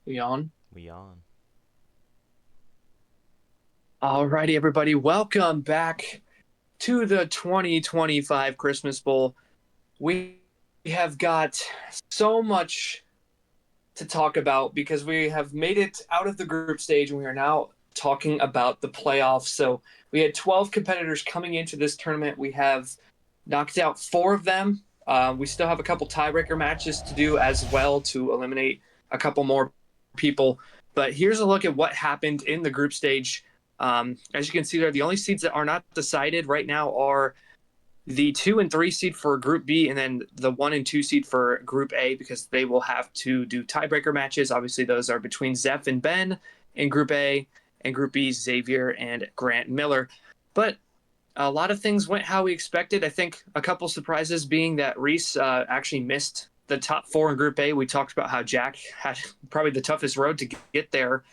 We on? We on. Alrighty, everybody. Welcome back to the 2025 Christmas Bowl. We have got so much to talk about because we have made it out of the group stage and we are now talking about the playoffs. So we had 12 competitors coming into this tournament. We have knocked out four of them. We still have a couple tiebreaker matches to do as well to eliminate a couple more people. But here's a look at what happened in the group stage. As you can see there, the only seeds that are not decided right now are the 2 and 3 seed for Group B, and then the 1 and 2 seed for Group A, because they will have to do tiebreaker matches. Obviously, those are between Zeph and Ben in Group A, and Group B, Xavier and Grant Miller. But a lot of things went how we expected. I think a couple surprises being that Reese actually missed the top four in Group A. We talked about how Jack had probably the toughest road to get there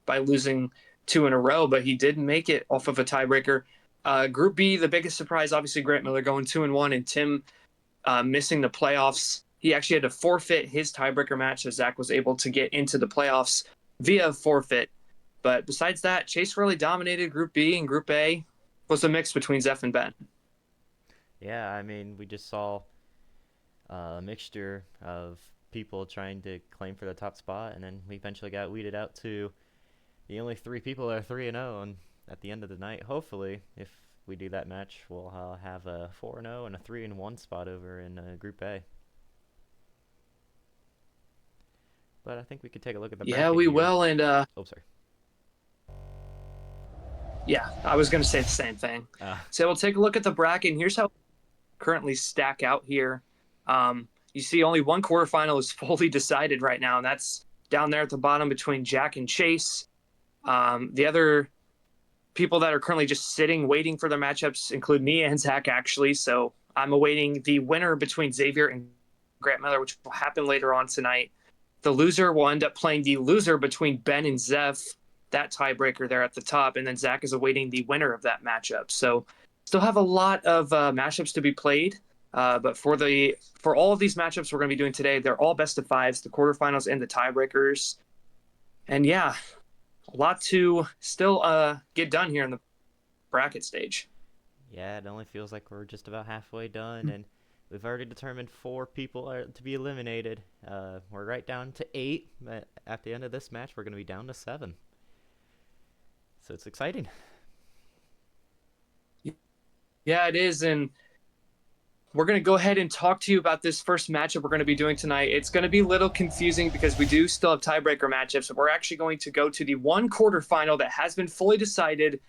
by losing two in a row, but he did make it off of a tiebreaker. Group B, the biggest surprise, obviously Grant Miller going 2-1, and Tim missing the playoffs. He actually had to forfeit his tiebreaker match, as Zach was able to get into the playoffs via forfeit. But besides that, Chase really dominated Group B, and Group A was a mix between Zeph and Ben. Yeah, I mean, we just saw a mixture of people trying to claim for the top spot, and then we eventually got weeded out to the only three people that are 3-0. And at the end of the night, hopefully, if we do that match, we'll have a 4-0 and a 3-1 spot over in Group A. But I think we could take a look at the Yeah, bracket we here. will. And Oh, sorry. yeah, I was going to say the same thing. Uh, So we'll take a look at the bracket, and here's how currently stack out here. You see only one quarterfinal is fully decided right now, and that's down there at the bottom between Jack and Chase. The other people that are currently just sitting waiting for their matchups include me and Zach, actually. So I'm awaiting the winner between Xavier and Grant Miller, which will happen later on tonight. The loser will end up playing the loser between Ben and Zeph, that tiebreaker there at the top. And then Zach is awaiting the winner of that matchup. So still have a lot of matchups to be played. But for all of these matchups we're going to be doing today, they're all best of fives, the quarterfinals and the tiebreakers. And yeah, a lot to still get done here in the bracket stage. yeah, it only feels like we're just about halfway done, and we've already determined four people are to be eliminated. We're right down to eight. But at the end of this match, we're going to be down to seven. So it's exciting. Yeah, it is. And we're going to go ahead and talk to you about this first matchup we're going to be doing tonight. It's going to be a little confusing because we do still have tiebreaker matchups. We're actually going to go to the one quarterfinal that has been fully decided,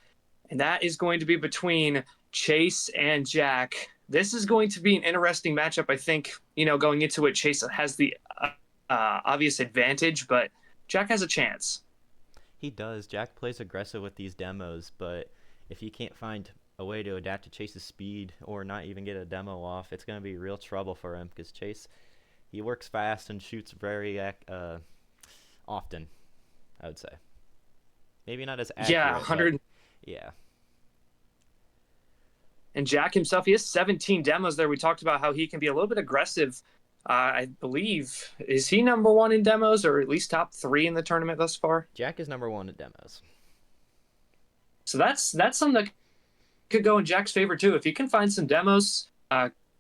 and that is going to be between Chase and Jack. This is going to be an interesting matchup. I think, going into it, Chase has the obvious advantage, but Jack has a chance. He does. Jack plays aggressive with these demos, but if he can't find a way to adapt to Chase's speed or not even get a demo off, it's going to be real trouble for him because Chase, he works fast and shoots very often, I would say. Maybe not as Yeah, accurate, but 100. yeah. And Jack himself, he has 17 demos there. We talked about how he can be a little bit aggressive. I believe, is he number one in demos, or at least top three in the tournament thus far? Jack is number one at demos. So that's something that could go in Jack's favor too. If he can find some demos,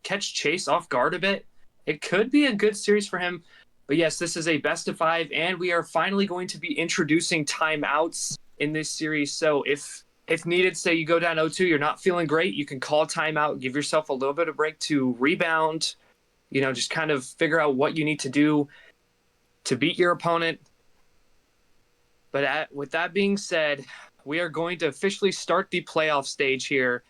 catch Chase off guard a bit, it could be a good series for him. But yes, this is a best of five, and we are finally going to be introducing timeouts in this series. So if needed, say you go down 0-2, you're not feeling great, you can call timeout, give yourself a little bit of break to rebound, just kind of figure out what you need to do to beat your opponent. But with that being said, we are going to officially start the playoff stage here.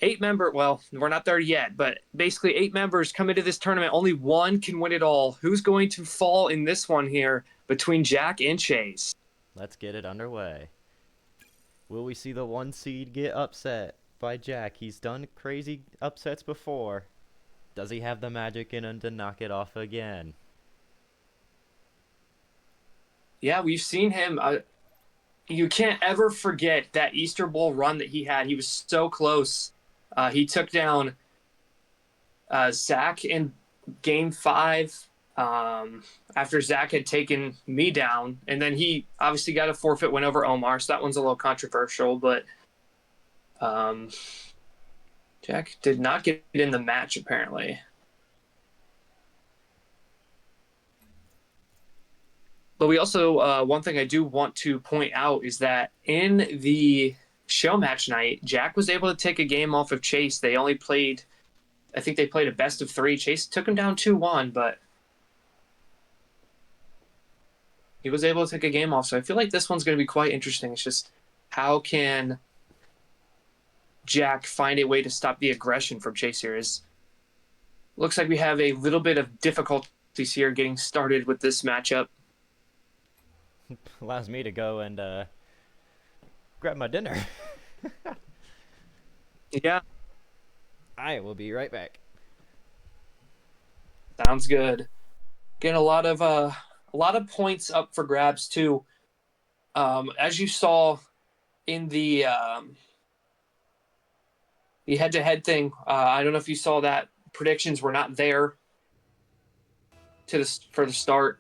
Well, we're not there yet, but basically 8 members come into this tournament. Only one can win it all. Who's going to fall in this one here between Jack and Chase? Let's get it underway. Will we see the one seed get upset by Jack? He's done crazy upsets before. Does he have the magic in him to knock it off again? Yeah, we've seen him. You can't ever forget that Easter Bowl run that he had. He was so close. He took down Zach in game 5. after Zach had taken me down. And then he obviously got a forfeit win over Omar, so that one's a little controversial. But um, Jack did not get in the match, apparently. But we also, one thing I do want to point out is that in the show match night, Jack was able to take a game off of Chase. They only played, I think they played a best of 3. Chase took him down 2-1, but he was able to take a game off. So I feel like this one's going to be quite interesting. It's just how can Jack find a way to stop the aggression from Chase here? Looks like we have a little bit of difficulties here getting started with this matchup. Allows me to go and grab my dinner. Yeah, I will be right back. sounds good. Getting a lot of points up for grabs too. As you saw in the head-to-head thing, I don't know if you saw that predictions were not there for the start.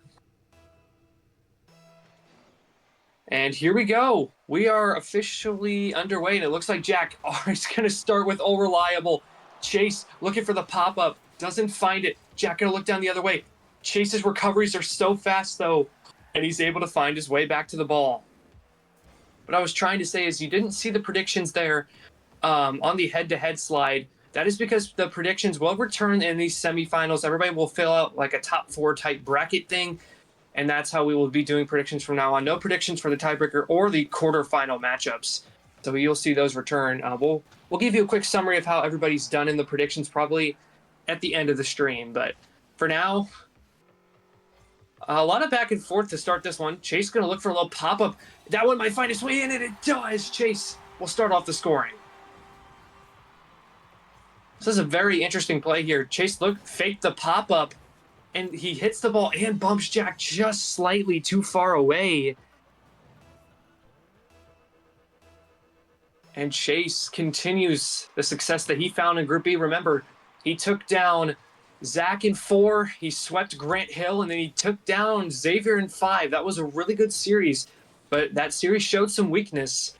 And here we go. We are officially underway, and it looks like Jack is going to start with All Reliable. Chase looking for the pop-up, doesn't find it. Jack going to look down the other way. Chase's recoveries are so fast, though, and he's able to find his way back to the ball. What I was trying to say is you didn't see the predictions there on the head-to-head slide. That is because the predictions will return in these semifinals. Everybody will fill out like a top 4 type bracket thing, and that's how we will be doing predictions from now on. No predictions for the tiebreaker or the quarterfinal matchups. So you'll see those return. We'll give you a quick summary of how everybody's done in the predictions probably at the end of the stream. But for now, a lot of back and forth to start this one. Chase going to look for a little pop-up. That one might find its way in, and it does. Chase will start off the scoring. This is a very interesting play here. Chase faked the pop-up, and he hits the ball and bumps Jack just slightly too far away. And Chase continues the success that he found in Group B. Remember, he took down Zach in 4, he swept Grant Hill, and then he took down Xavier in 5. That was a really good series, but that series showed some weakness.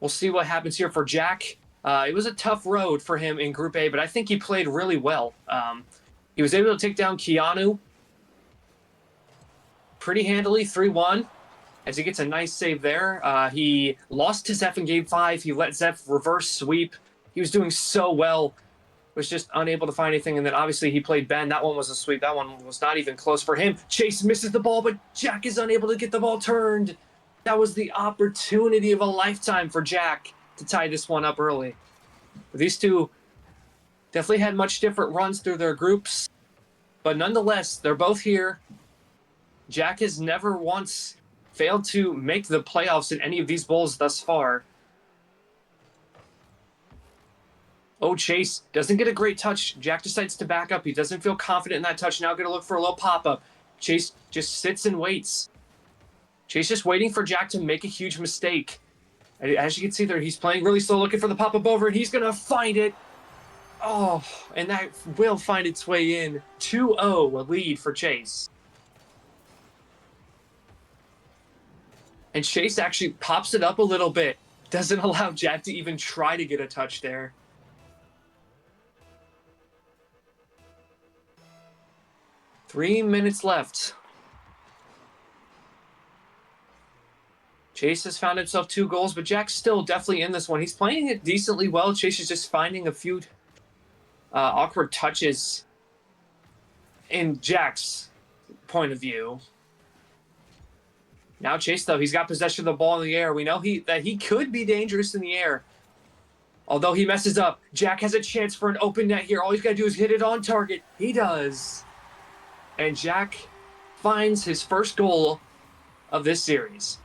We'll see what happens here for Jack. It was a tough road for him in Group A, but I think he played really well. He was able to take down Keanu pretty handily, 3-1, as he gets a nice save there. He lost to Zeph in Game 5. He let Zeph reverse sweep. He was doing so well, was just unable to find anything. And then obviously he played Ben. That one was a sweep. That one was not even close for him. Chase misses the ball, but Jack is unable to get the ball turned. That was the opportunity of a lifetime for Jack to tie this one up early. But these two definitely had much different runs through their groups, but nonetheless, they're both here. Jack has never once failed to make the playoffs in any of these bowls thus far. Oh, Chase doesn't get a great touch. Jack decides to back up. He doesn't feel confident in that touch. Now going to look for a little pop-up. Chase just sits and waits. Chase just waiting for Jack to make a huge mistake. As you can see there, he's playing really slow, looking for the pop-up over, and he's going to find it. Oh, and that will find its way in. 2-0, a lead for Chase. And Chase actually pops it up a little bit. Doesn't allow Jack to even try to get a touch there. Three minutes left. Chase has found himself 2 goals, but Jack's still definitely in this one. He's playing it decently well. Chase is just finding a few awkward touches in Jack's point of view. Now Chase, though, he's got possession of the ball in the air. We know that he could be dangerous in the air. Although he messes up, Jack has a chance for an open net here. All he's got to do is hit it on target. He does. And Jack finds his first goal of this series.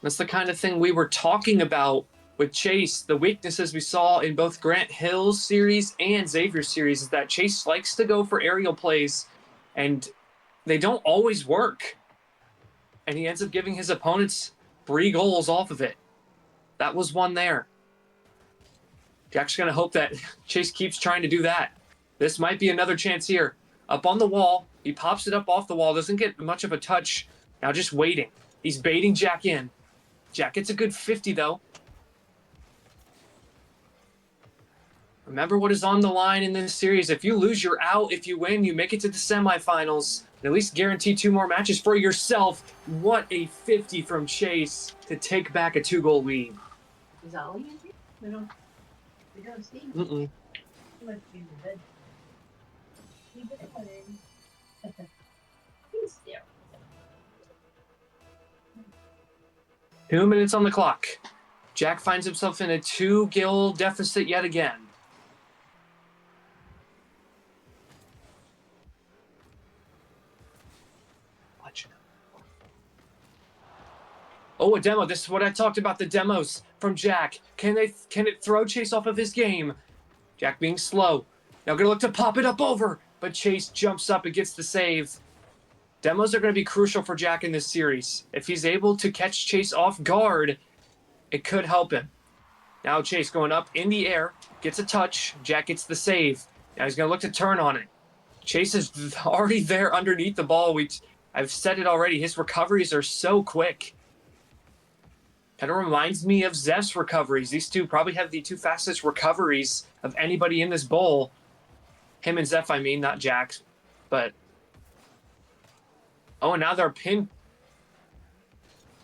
That's the kind of thing we were talking about with Chase. The weaknesses we saw in both Grant Hill's series and Xavier's series is that Chase likes to go for aerial plays, and they don't always work. And he ends up giving his opponents 3 goals off of it. That was one there. Jack's going to hope that Chase keeps trying to do that. This might be another chance here. Up on the wall. He pops it up off the wall. Doesn't get much of a touch. Now just waiting. He's baiting Jack in. Jack gets a good 50, though. Remember what is on the line in this series. If you lose, you're out. If you win, you make it to the semifinals. At least guarantee 2 more matches for yourself. What a 50 from Chase to take back a 2-goal lead. Is that all you do? We don't see. Mm-mm. He must be in the bed. He did it in. He's there. 2 minutes on the clock. Jack finds himself in a 2-goal deficit yet again. Oh, a demo. This is what I talked about, the demos from Jack. Can it throw Chase off of his game? Jack being slow. Now gonna look to pop it up over, but Chase jumps up and gets the save. Demos are going to be crucial for Jack in this series. If he's able to catch Chase off guard, it could help him. Now Chase going up in the air, gets a touch. Jack gets the save. Now he's going to look to turn on it. Chase is already there underneath the ball. I've said it already. His recoveries are so quick. Kind of reminds me of Zeph's recoveries. These two probably have the 2 fastest recoveries of anybody in this bowl. Him and Zeph, I mean, not Jack. But, oh, and now they're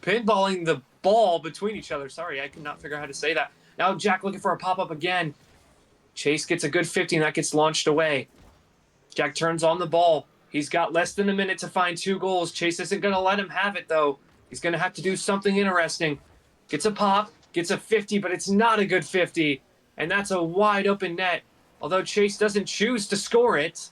pinballing the ball between each other. Sorry, I could not figure out how to say that. Now Jack looking for a pop-up again. Chase gets a good 50, and that gets launched away. Jack turns on the ball. He's got less than a minute to find 2 goals. Chase isn't going to let him have it, though. He's going to have to do something interesting. Gets a pop, gets a 50, but it's not a good 50. And that's a wide open net, although Chase doesn't choose to score it.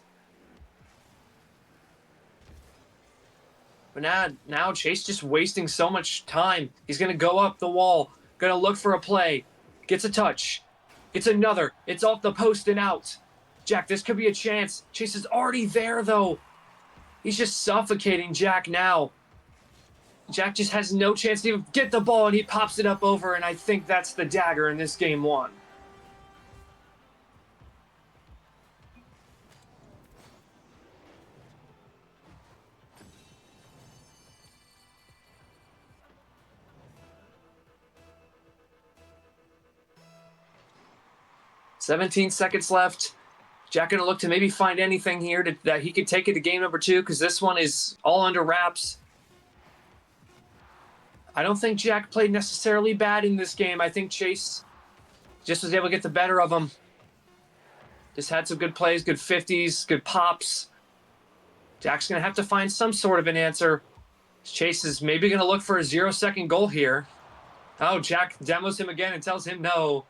But now Chase just wasting so much time. He's going to go up the wall, going to look for a play. Gets a touch. Gets another. It's off the post and out. Jack, this could be a chance. Chase is already there, though. He's just suffocating Jack now. Jack just has no chance to even get the ball, and he pops it up over, and I think that's the dagger in this game 1. "17 seconds left. Jack going to look to maybe find anything here that he could take it to game number 2, because this one is all under wraps. I don't think Jack played necessarily bad in this game. I think Chase just was able to get the better of him. Just had some good plays, good 50s, good pops. Jack's going to have to find some sort of an answer. Chase is maybe going to look for a 0-second goal here. Oh, Jack demos him again and tells him no.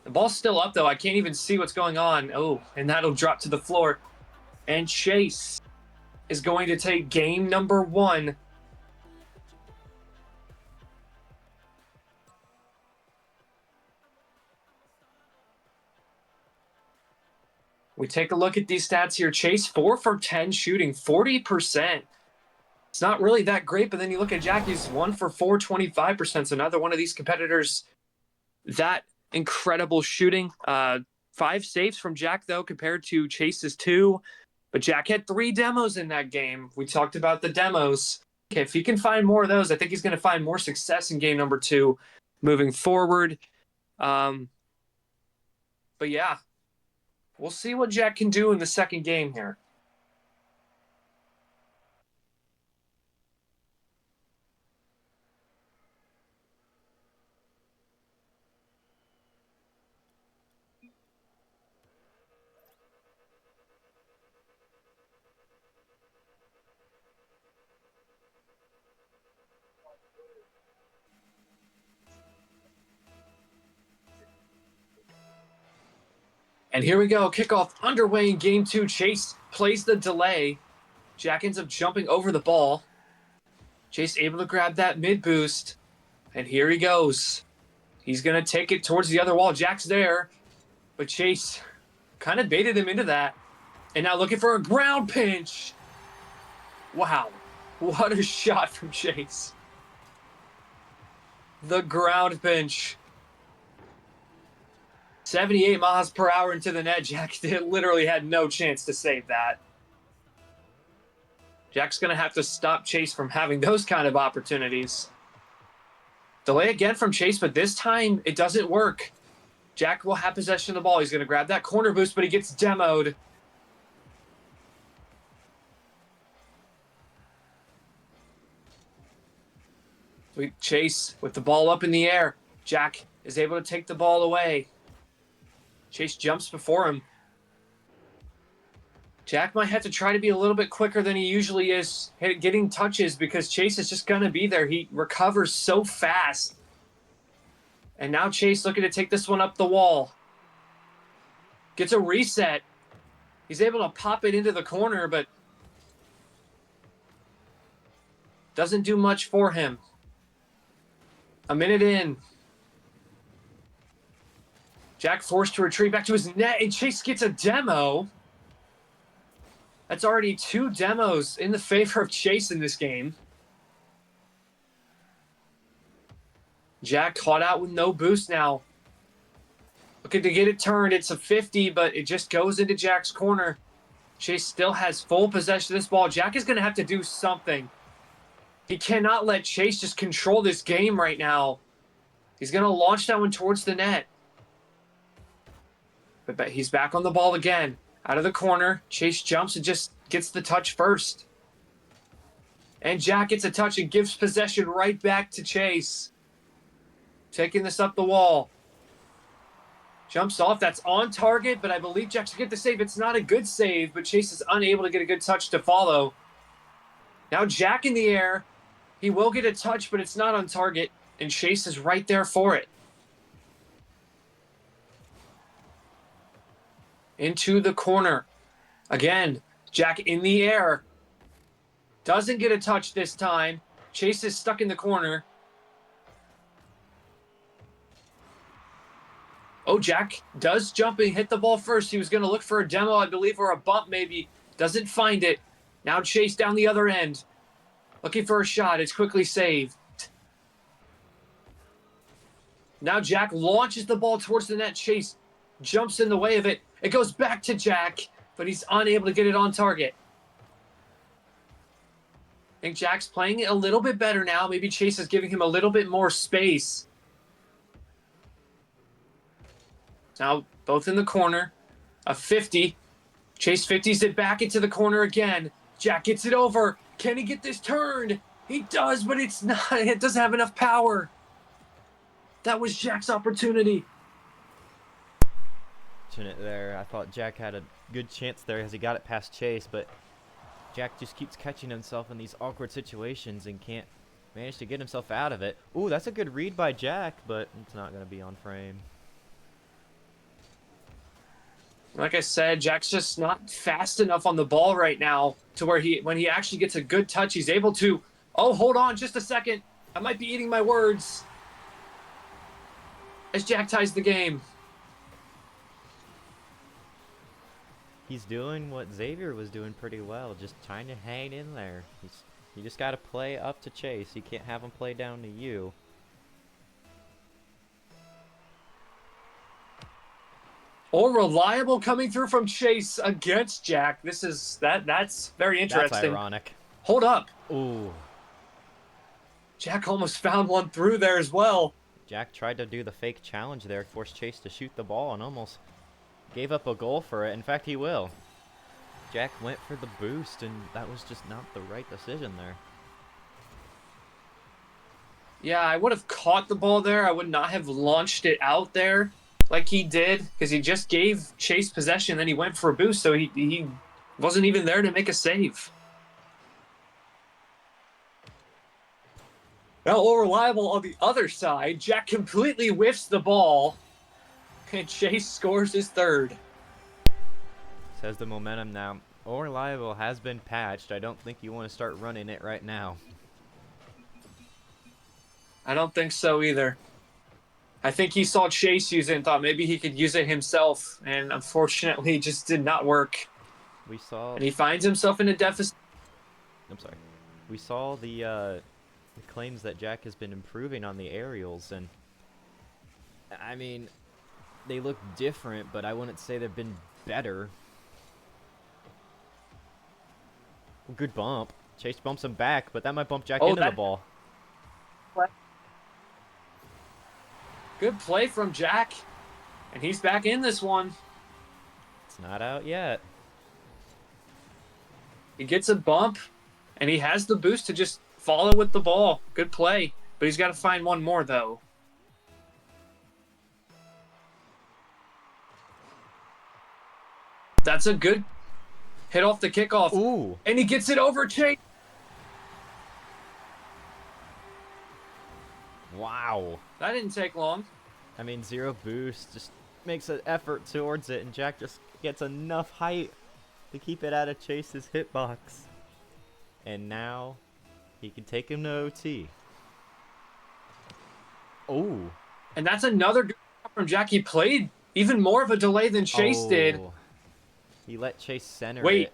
The ball's still up, though. I can't even see what's going on. Oh, and that'll drop to the floor. And Chase is going to take game number 1. We take a look at these stats here. Chase, 4 for 10 shooting, 40%. It's not really that great, but then you look at Jackie's 1 for 4, 25%. So another one of these competitors, that incredible shooting. 5 saves from Jack, though, compared to Chase's 2. But Jack had 3 demos in that game. We talked about the demos. Okay, if he can find more of those, I think he's going to find more success in game number 2 moving forward. But yeah, we'll see what Jack can do in the second game here. And here we go. Kickoff underway in game 2. Chase plays the delay. Jack ends up jumping over the ball. Chase able to grab that mid boost. And here he goes. He's going to take it towards the other wall. Jack's there. But Chase kind of baited him into that. And now looking for a ground pinch. Wow. What a shot from Chase. The ground pinch. 78 miles per hour into the net. Jack literally had no chance to save that. Jack's going to have to stop Chase from having those kind of opportunities. Delay again from Chase, but this time it doesn't work. Jack will have possession of the ball. He's going to grab that corner boost, but he gets demoed. Chase with the ball up in the air. Jack is able to take the ball away. Chase jumps before him. Jack might have to try to be a little bit quicker than he usually is getting touches because Chase is just going to be there. He recovers so fast. And now Chase looking to take this one up the wall. Gets a reset. He's able to pop it into the corner, but doesn't do much for him. A minute in. Jack forced to retreat back to his net, and Chase gets a demo. That's already 2 demos in the favor of Chase in this game. Jack caught out with no boost now. Looking to get it turned. It's a 50, but it just goes into Jack's corner. Chase still has full possession of this ball. Jack is going to have to do something. He cannot let Chase just control this game right now. He's going to launch that one towards the net. But he's back on the ball again. Out of the corner. Chase jumps and just gets the touch first. And Jack gets a touch and gives possession right back to Chase. Taking this up the wall. Jumps off. That's on target, but I believe Jack's going to get the save. It's not a good save, but Chase is unable to get a good touch to follow. Now Jack in the air. He will get a touch, but it's not on target, and Chase is right there for it. Into the corner. Again, Jack in the air. Doesn't get a touch this time. Chase is stuck in the corner. Oh, Jack does jump and hit the ball first. He was going to look for a demo, I believe, or a bump maybe. Doesn't find it. Now Chase down the other end. Looking for a shot. It's quickly saved. Now Jack launches the ball towards the net. Chase jumps in the way of it. It goes back to Jack, but he's unable to get it on target. I think Jack's playing it a little bit better now. Maybe Chase is giving him a little bit more space. Now both in the corner. A 50. Chase 50s it back into the corner again. Jack gets it over. Can he get this turned? He does, but it's not. It doesn't have enough power. That was Jack's opportunity. There, I thought Jack had a good chance there as he got it past Chase, but Jack just keeps catching himself in these awkward situations and can't manage to get himself out of it. Ooh, that's a good read by Jack, but it's not going to be on frame. Like I said, Jack's just not fast enough on the ball right now to where when he actually gets a good touch, he's able to, oh, hold on just a second. I might be eating my words. As Jack ties the game. He's doing what Xavier was doing pretty well, just trying to hang in there. You just got to play up to Chase. You can't have him play down to you. Or reliable coming through from Chase against Jack. That's very interesting. That's ironic. Hold up. Ooh. Jack almost found one through there as well. Jack tried to do the fake challenge there, forced Chase to shoot the ball, and almost gave up a goal for it. In fact, he will. Jack went for the boost, and that was just not the right decision there. Yeah, I would have caught the ball there. I would not have launched it out there like he did, because he just gave Chase possession, then he went for a boost, so he wasn't even there to make a save. Now, all reliable on the other side. Jack completely whiffs the ball, and Chase scores his third. Says the momentum now. All reliable has been patched. I don't think you want to start running it right now. I don't think so either. I think he saw Chase use it and thought maybe he could use it himself, and unfortunately it just did not work. We saw... And he finds himself in a deficit. I'm sorry. We saw the claims that Jack has been improving on the aerials, and I mean, they look different, but I wouldn't say they've been better. Good bump. Chase bumps him back, but that might bump Jack into the ball. Good play from Jack. And he's back in this one. It's not out yet. He gets a bump, and he has the boost to just follow with the ball. Good play. But he's got to find one more, though. That's a good hit off the kickoff. Ooh. And he gets it over Chase. Wow. That didn't take long. I mean, zero boost just makes an effort towards it, and Jack just gets enough height to keep it out of Chase's hitbox. And now he can take him to OT. Oh. And that's another good shot from Jack. He played even more of a delay than Chase did. He let Chase center Wait. it.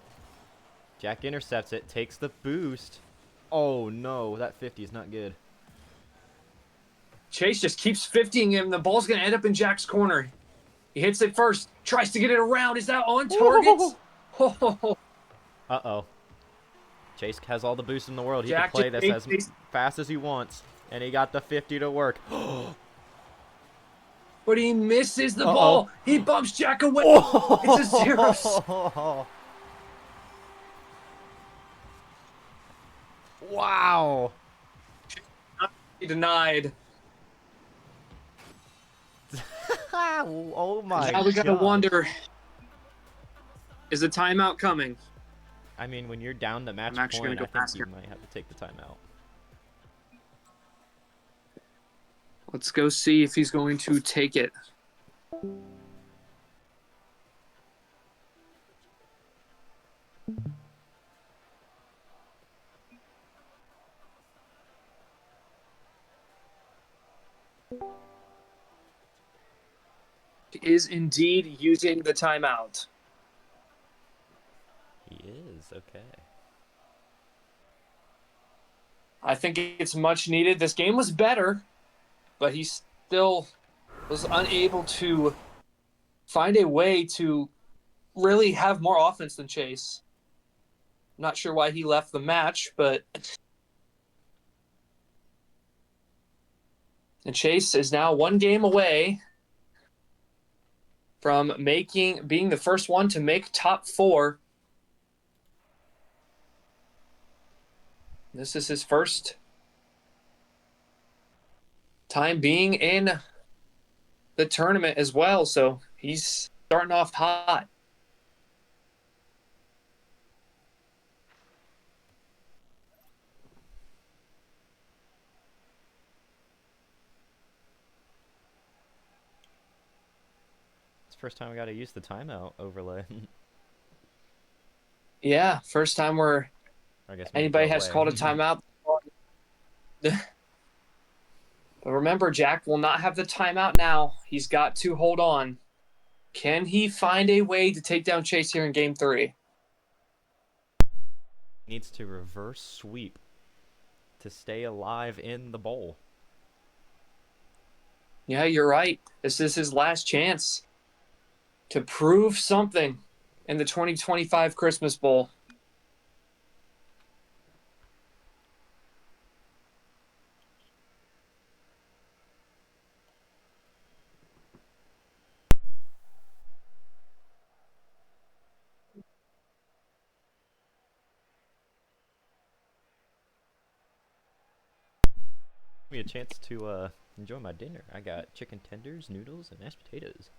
Jack intercepts it, takes the boost. Oh no, that 50 is not good. Chase just keeps 50ing him. The ball's going to end up in Jack's corner. He hits it first, tries to get it around. Is that on target? Uh-oh. Chase has all the boost in the world. He Jack can play this as just- fast as he wants. And he got the 50 to work. But he misses the Uh-oh. ball. He bumps Jack away. It's a 0. Wow. He denied. Oh my Now we got to God. wonder, is a timeout coming? I mean, when you're down to match I'm actually point, gonna I go think faster. you might have to take the timeout. Let's go see if he's going to take it. He is indeed using the timeout. He is, okay. I think it's much needed. This game was better, but he still was unable to find a way to really have more offense than Chase. Not sure why he left the match, but and Chase is now one game away from being the first one to make top 4. This is his first time being in the tournament as well, so he's starting off hot. It's the first time we got to use the timeout overlay. Yeah, first time where I guess anybody has called a timeout. But remember, Jack will not have the timeout now. He's got to hold on. Can he find a way to take down Chase here in game 3? Needs to reverse sweep to stay alive in the bowl. Yeah, you're right. This is his last chance to prove something in the 2025 Christmas Bowl. Give me a chance to enjoy my dinner. I got chicken tenders, noodles, and mashed potatoes.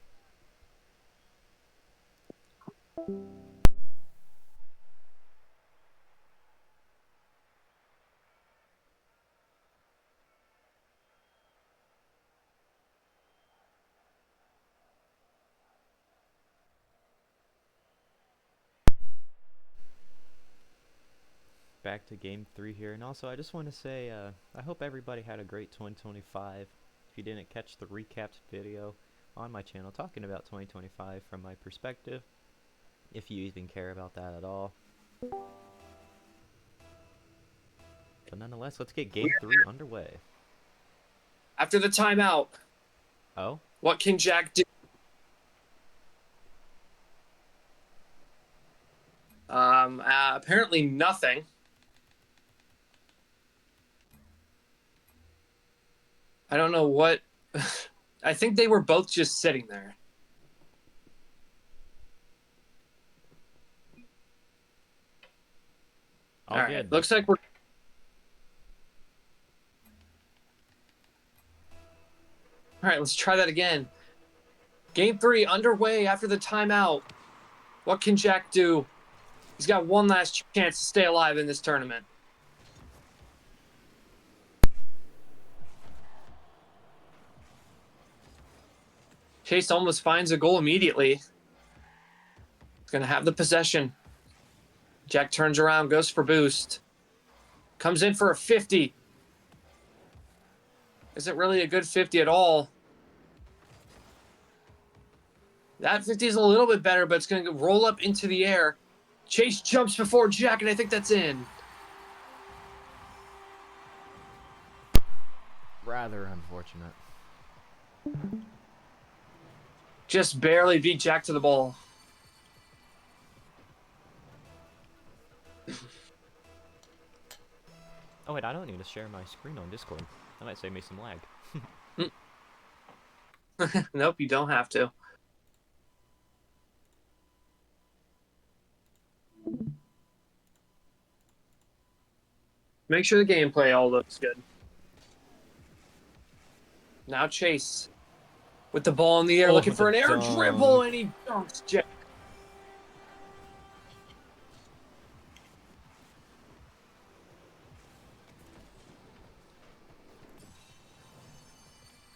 Back to game 3 here, and also I just want to say I hope everybody had a great 2025. If you didn't catch the recapped video on my channel talking about 2025 from my perspective, if you even care about that at all. But nonetheless, let's get game 3 underway. After the timeout, Oh? what can Jack do? Apparently nothing. I don't know what. I think they were both just sitting there. All right. good. Looks like we're. All right, let's try that again. Game 3 underway after the timeout. What can Jack do? He's got one last chance to stay alive in this tournament. Chase almost finds a goal immediately. He's going to have the possession. Jack turns around, goes for boost. Comes in for a 50. Isn't really a good 50 at all. That 50 is a little bit better, but it's going to roll up into the air. Chase jumps before Jack, and I think that's in. Rather unfortunate. Just barely beat Jack to the ball. Oh wait, I don't need to share my screen on Discord. That might save me some lag. Nope, you don't have to. Make sure the gameplay all looks good. Now Chase with the ball in the air, looking for an air dribble, and he dunks Jack.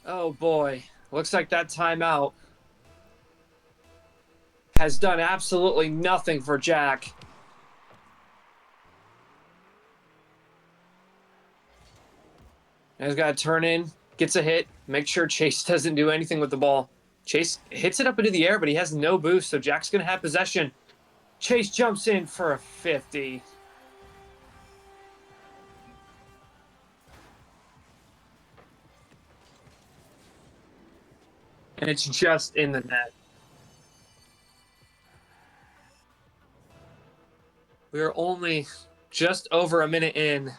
Oh boy, looks like that timeout has done absolutely nothing for Jack. And he's got to turn in, gets a hit, make sure Chase doesn't do anything with the ball. Chase hits it up into the air, but he has no boost, so Jack's going to have possession. Chase jumps in for a 50. And it's just in the net. We are only just over a minute in,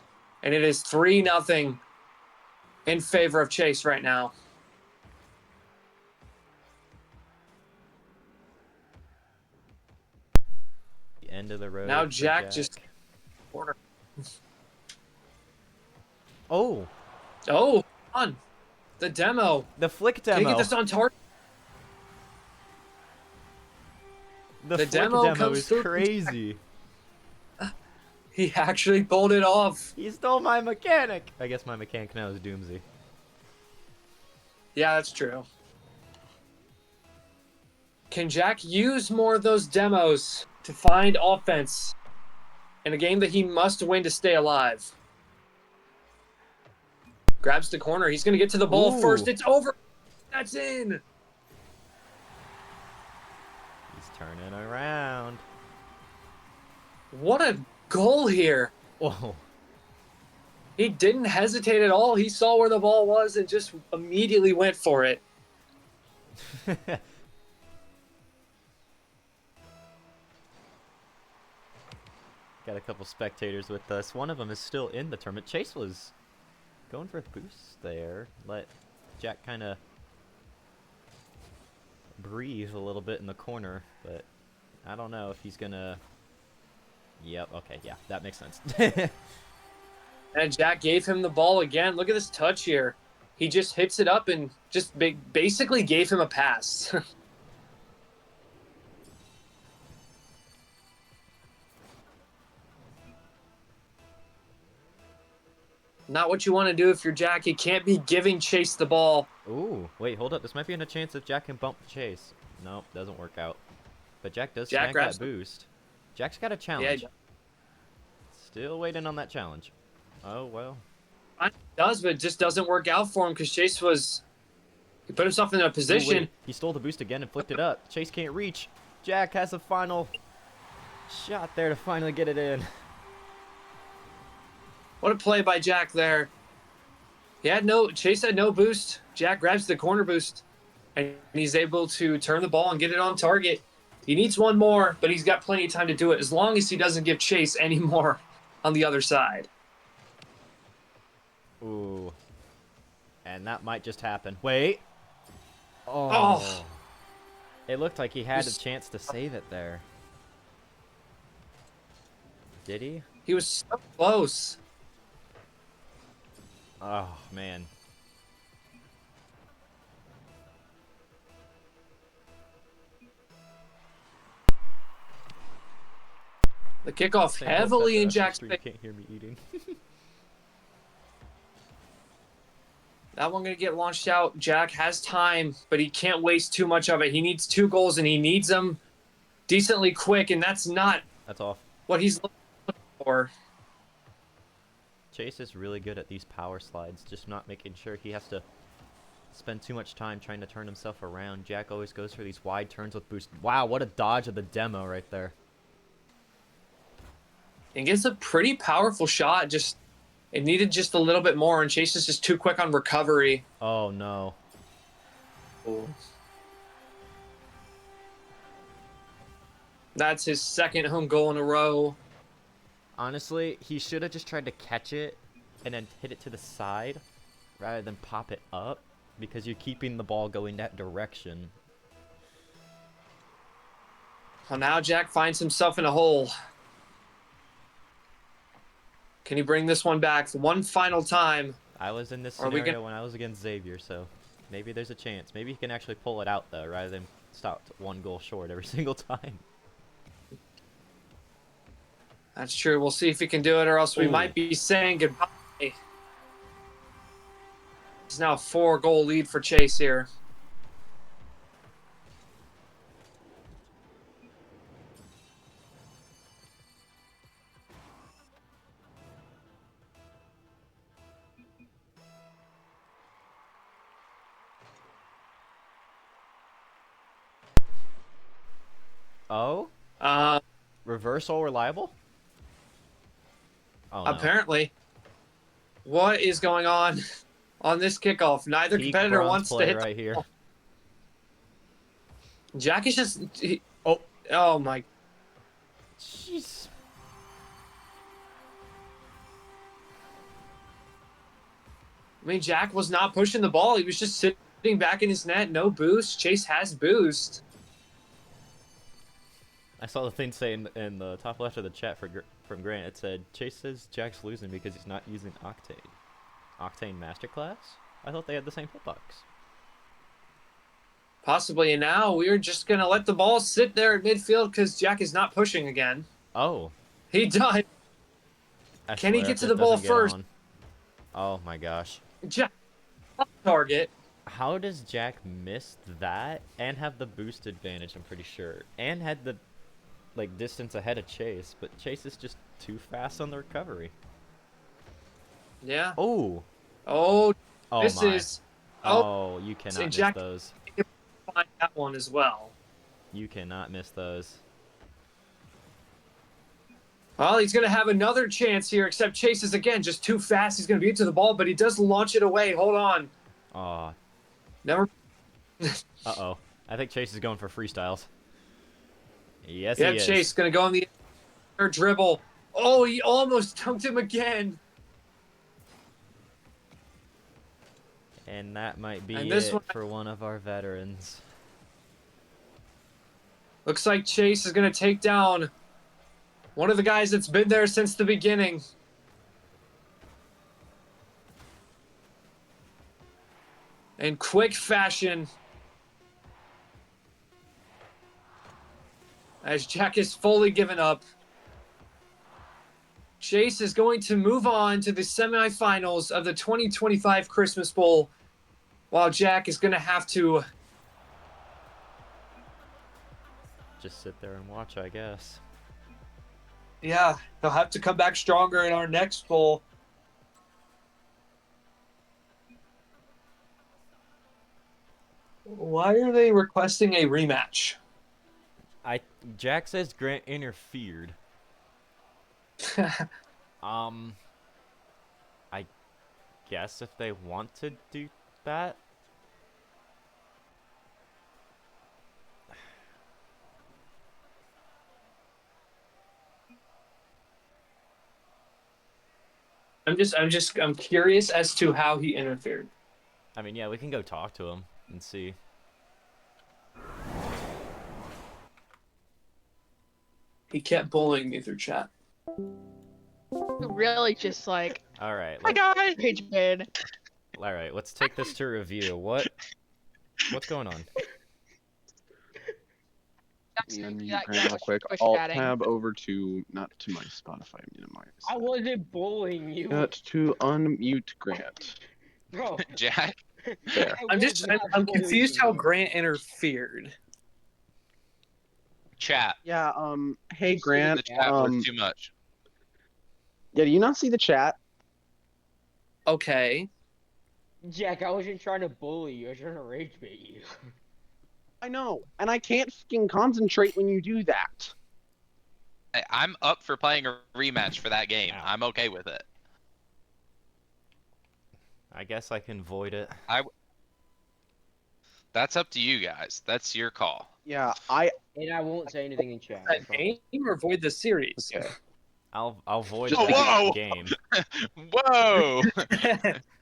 and it is 3-0 in favor of Chase right now. The end of the road. Now Jack just corner. Oh, On the demo. the flick Can you demo. get this on target? The flick demo demo comes is through. crazy. He actually pulled it off. He stole my mechanic. I guess my mechanic now is Doomsy. Yeah, that's true. Can Jack use more of those demos to find offense in a game that he must win to stay alive? Grabs the corner. He's going to get to the ball first. It's over. That's in. He's turning around. What a goal here. Whoa. He didn't hesitate at all. He saw where the ball was and just immediately went for it. Got a couple spectators with us. One of them is still in the tournament. Chase was going for a boost there. Let Jack kind of breathe a little bit in the corner, but I don't know if he's gonna. Yep. Okay. Yeah, that makes sense. And Jack gave him the ball again. Look at this touch here. He just hits it up and just basically gave him a pass. Not what you want to do if you're Jack. You can't be giving Chase the ball. Ooh, wait, hold up. This might be in a chance if Jack can bump Chase. Nope, doesn't work out. But Jack does Jack snag grabs that boost. Jack's got a challenge. Yeah, Still waiting on that challenge. Oh, well. it does, but it just doesn't work out for him because Chase he put himself in a position. Ooh, wait. He stole the boost again and flicked it up. Chase can't reach. Jack has a final shot there to finally get it in. What a play by Jack there. Chase had no boost. Jack grabs the corner boost, and he's able to turn the ball and get it on target. He needs one more, but he's got plenty of time to do it as long as he doesn't give Chase any more on the other side. Ooh. And that might just happen. Wait. Oh, Oh. It looked like he had a chance to save it there. Did he? he was so close. Oh, man. The kickoff Saying, "Hope that heavily the in rest of the Jack's stream favor. can't hear me eating." That one going to get launched out. Jack has time, but he can't waste too much of it. He needs 2 goals, and he needs them decently quick, and that's not That's off. what he's looking for. Chase is really good at these power slides, just not making sure he has to spend too much time trying to turn himself around. Jack always goes for these wide turns with boost. Wow, what a dodge of the demo right there. And gets a pretty powerful shot. Just it needed just a little bit more, and Chase is just too quick on recovery. Oh, no. That's his second home goal in a row. Honestly, he should have just tried to catch it and then hit it to the side rather than pop it up, because you're keeping the ball going that direction. Well, now Jack finds himself in a hole. Can he bring this one back one final time? I was in this Are we scenario when I was against Xavier, so maybe there's a chance. Maybe he can actually pull it out, though, rather than stop 1 goal short every single time. That's true. We'll see if he can do it, or else we Ooh. might be saying goodbye. It's now a 4-goal lead for Chase here. Oh? Uh, Reversal reliable? Oh, no. Apparently. What is going on this kickoff? Neither Peak competitor bronze wants to play hit right here. Jack is just... Oh. Oh, my... Jeez. I mean, Jack was not pushing the ball. He was just sitting back in his net. No boost. Chase has boost. I saw the thing say in the top left of the chat from Grant. It said, Chase says Jack's losing because he's not using Octane. Octane Masterclass? I thought they had the same hitbox. Possibly. And now we're just going to let the ball sit there at midfield because Jack is not pushing again. Oh. He died. I Can he swear get if to it the ball doesn't get first? on. Oh my gosh. Jack, off target. How does Jack miss that and have the boost advantage, I'm pretty sure, and had the distance ahead of Chase, but Chase is just too fast on the recovery. Yeah. Oh. Oh, Oh this my. is... Oh, you cannot and miss Jack those. can find that one as well. You cannot miss those. Well, he's going to have another chance here, except Chase is, again, just too fast. He's going to beat to the ball, but he does launch it away. Hold on. Aw. Never. Uh-oh. I think Chase is going for freestyles. Yes, Yeah, he is. Chase going to go on the air dribble. Oh, he almost dunked him again. And that might be And this it one- for one of our veterans. Looks like Chase is going to take down one of the guys that's been there since the beginning. In quick fashion. As Jack is fully given up. Chase is going to move on to the semifinals of the 2025 Christmas Bowl, while Jack is going to have to Just sit there and watch, I guess. Yeah, he'll have to come back stronger in our next bowl. Why are they requesting a rematch? Jack says Grant interfered. I guess if they want to do that. I'm curious as to how he interfered. I mean, yeah, we can go talk to him and see. He kept bullying me through chat. Really just like, All right, hi guys, rage bait. all right. Let's take this to review. What's going on? Let me unmute Grant real quick. Push Alt chatting. tab over to, not to my Spotify, minimize. I wasn't bullying you. Got to unmute Grant. Bro, Jack. There. I'm confused how Grant interfered. Chat. Yeah, hey The Grant, chat was too much. yeah, do you not see the chat? Okay. Jack, I wasn't trying to bully you. I was trying to rage bait you. I know, and I can't fucking concentrate when you do that. I'm up for playing a rematch for that game. Ow. I'm okay with it. I guess I can void it. That's up to you guys. That's your call. Yeah, And I won't say anything in chat. That game or void the series? okay. I'll void Whoa, the whoa! game. Whoa!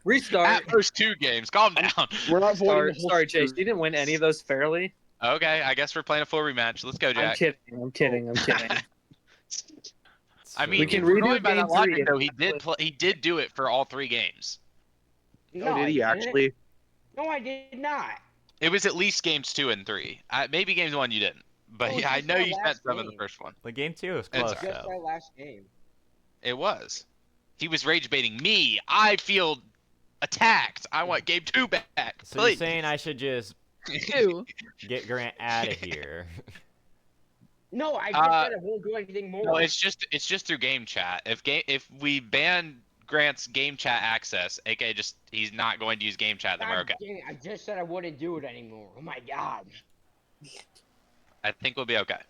Restart. At most 2 games. Calm down. We're not voiding Sorry, the whole sorry, Chase. series. You didn't win any of those fairly. Okay, I guess we're playing a full rematch. Let's go, I'm Jack. kidding. I'm kidding. I'm kidding. I mean, We can if we're redo going by game that logic, 3. though, he did do it for all 3 games. Oh, did he I didn't. actually? No, I did not. It was at least games 2 and 3. Maybe games 1 you didn't. But Oh, yeah, I just know that you spent last some in the game. first one. The game 2 is It's close alright. Just though. that last game. It was. He was rage baiting me. I feel attacked. I want game 2 back. So you're Please. saying I should just Two. get Grant out of here? No, I just said I won't do anything more. No, it's just through game chat. If we ban Grant's game chat access, aka just he's not going to use game chat, then we're God okay. dang it, I just said I wouldn't do it anymore. Oh my god. I think we'll be okay.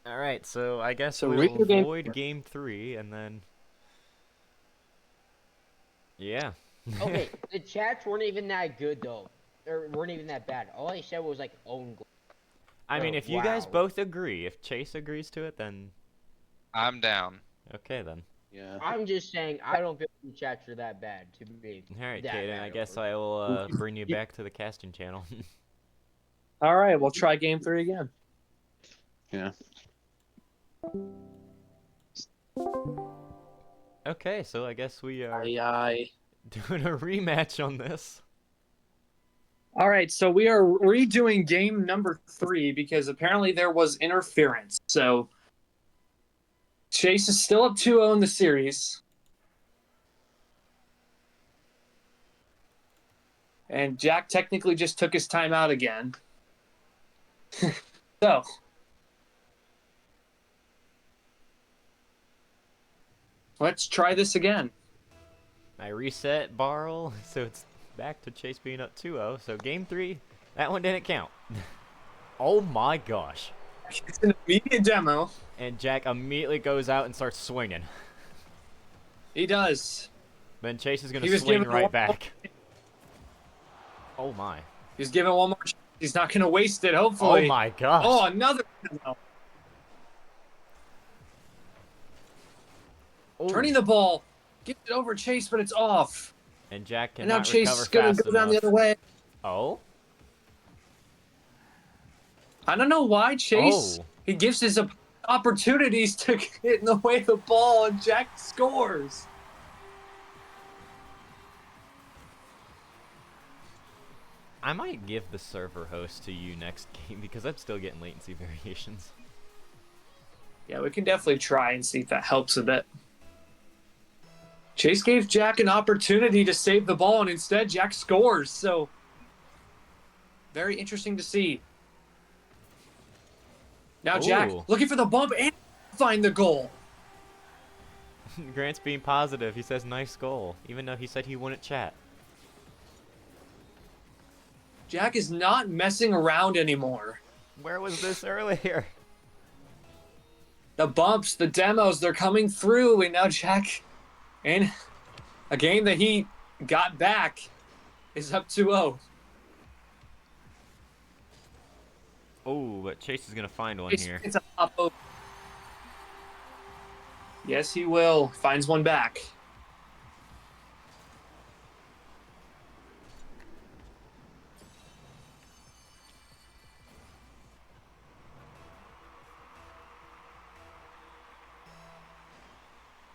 All right, so I guess So we'll redo game void 4. game 3 and then. Yeah. Okay, the chats weren't even that good though. They weren't even that bad. All I said was like own goal. I mean, Oh, if you guys wow. both agree, if Chase agrees to it, then I'm down. okay then. Yeah. I'm just saying I don't feel the chats are that bad to be. All right, that Kaden. bad I guess over. I will bring you back to the casting channel. All right, we'll try game 3 again. Yeah. Okay, so I guess we are Aye. doing a rematch on this. All right, so we are redoing game number 3 because apparently there was interference. So Chase is still up 2-0 in the series. And Jack technically just took his time out again. So let's try this again. I reset Barrel, so it's back to Chase being up 2-0. So game 3, that one didn't count. Oh my gosh. It's an immediate demo. And Jack immediately goes out and starts swinging. He does. Then Chase is going He to was swing given right one- back. Oh my. He's given one more. He's not going to waste it, hopefully. Oh my gosh. Oh, another demo. Ooh. Turning the ball. Gives it over Chase, but it's off. And Jack And now cannot Chase recover is going fast to go down the enough. other way. Oh? I don't know why Chase. Oh. He gives his opportunities to get in the way of the ball, and Jack scores. I might give the server host to you next game because I'm still getting latency variations. Yeah, we can definitely try and see if that helps a bit. Chase gave Jack an opportunity to save the ball, and instead Jack scores. So, very interesting to see. Now Jack Ooh. looking for the bump and find the goal. Grant's being positive. He says nice goal, even though he said he wouldn't chat. Jack is not messing around anymore. Where was this earlier? The bumps, the demos, they're coming through, and now Jack, in a game that he got back, is up 2-0. Oh, but Chase is gonna find one It's, here. it's a pop over. Yes, he will. Finds one back.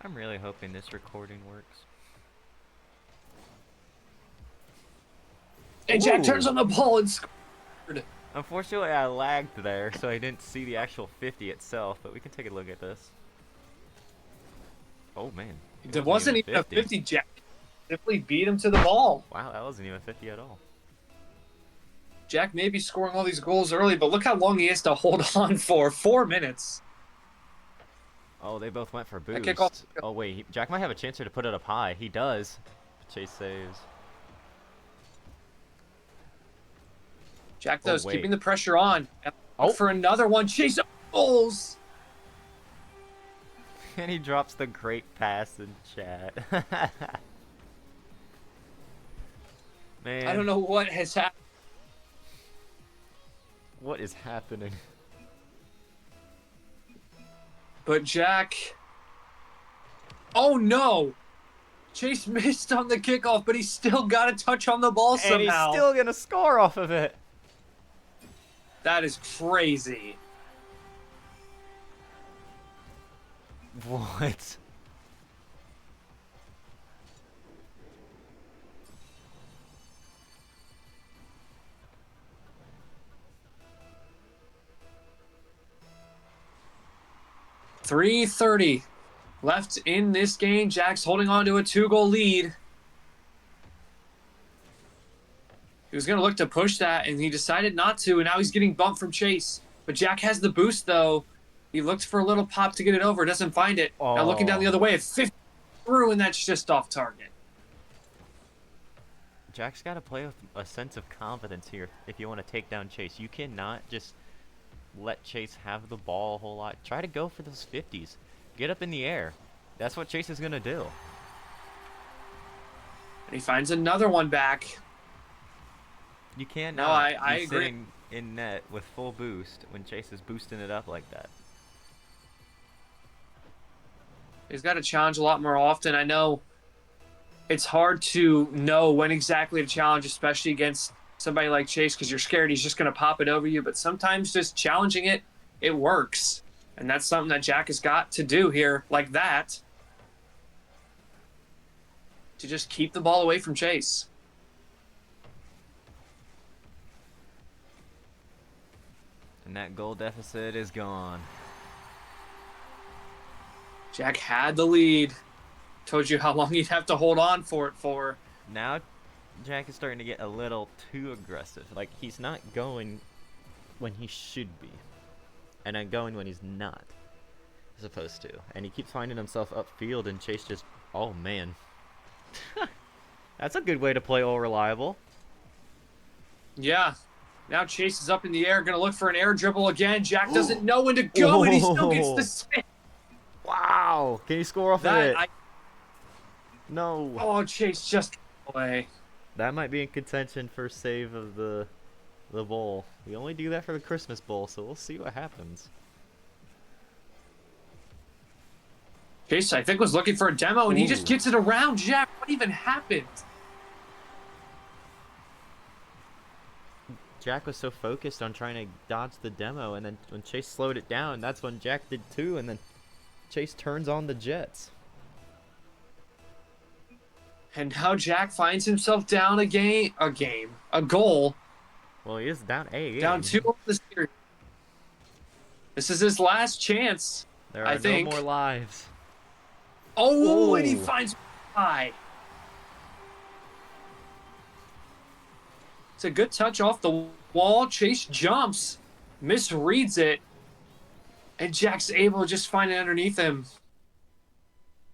I'm really hoping this recording works. And Jack Ooh. turns on the ball and scored. Unfortunately, I lagged there, so I didn't see the actual 50 itself, but we can take a look at this. Oh, man. It wasn't even a 50. Jack simply beat him to the ball. Wow, that wasn't even 50 at all. Jack may be scoring all these goals early, but look how long he has to hold on for. 4 minutes. Oh, they both went for boost. Kickoff. Oh, wait. Jack might have a chance here to put it up high. He does. Chase saves. Jack, though, is wait. keeping the pressure on. Oh. For another one. Chase goals. And he drops the great pass in chat. Man. I don't know what has happened. What is happening? But Jack... Oh, no. Chase missed on the kickoff, but he still got a touch on the ball somehow. And he's still going to score off of it. That is crazy. What? .330 left in this game. Jack's holding on to a 2-goal lead. He was going to look to push that, and he decided not to, and now he's getting bumped from Chase. But Jack has the boost, though. He looked for a little pop to get it over. Doesn't find it. Oh. Now looking down the other way, at 50 through, and that's just off target. Jack's got to play with a sense of confidence here if you want to take down Chase. You cannot just let Chase have the ball a whole lot. Try to go for those 50s. Get up in the air. That's what Chase is going to do. And he finds another one back. You can't No, I agree. Sitting in net with full boost when Chase is boosting it up like that. He's got to challenge a lot more often. I know it's hard to know when exactly to challenge, especially against somebody like Chase, because you're scared he's just going to pop it over you. But sometimes just challenging it, it works. And that's something that Jack has got to do here like that, to just keep the ball away from Chase. And that goal deficit is gone. Jack had the lead. Told you how long he'd have to hold on for it for. Now Jack is starting to get a little too aggressive. Like, he's not going when he should be. And then going when he's not supposed to. And he keeps finding himself upfield, and Chase just... Oh, man. That's a good way to play all reliable. Yeah. Now Chase is up in the air, going to look for an air dribble again. Jack doesn't know when to go, and he still gets the spin. Wow. Can he score off of it? No. Oh, Chase just away. That might be in contention for save of the bowl. We only do that for the Christmas Bowl, so we'll see what happens. Chase, I think, was looking for a demo, and he just gets it around Jack. What even happened? Jack was so focused on trying to dodge the demo, and then when Chase slowed it down, that's when Jack did too, and then Chase turns on the Jets. And now Jack finds himself down a goal. Well, he is down a game. Down 2 on the series. This is his last chance. There I are think. no more lives. Oh, and he Ooh. finds high. It's a good touch off the wall. Chase jumps, misreads it, and Jack's able to just find it underneath him.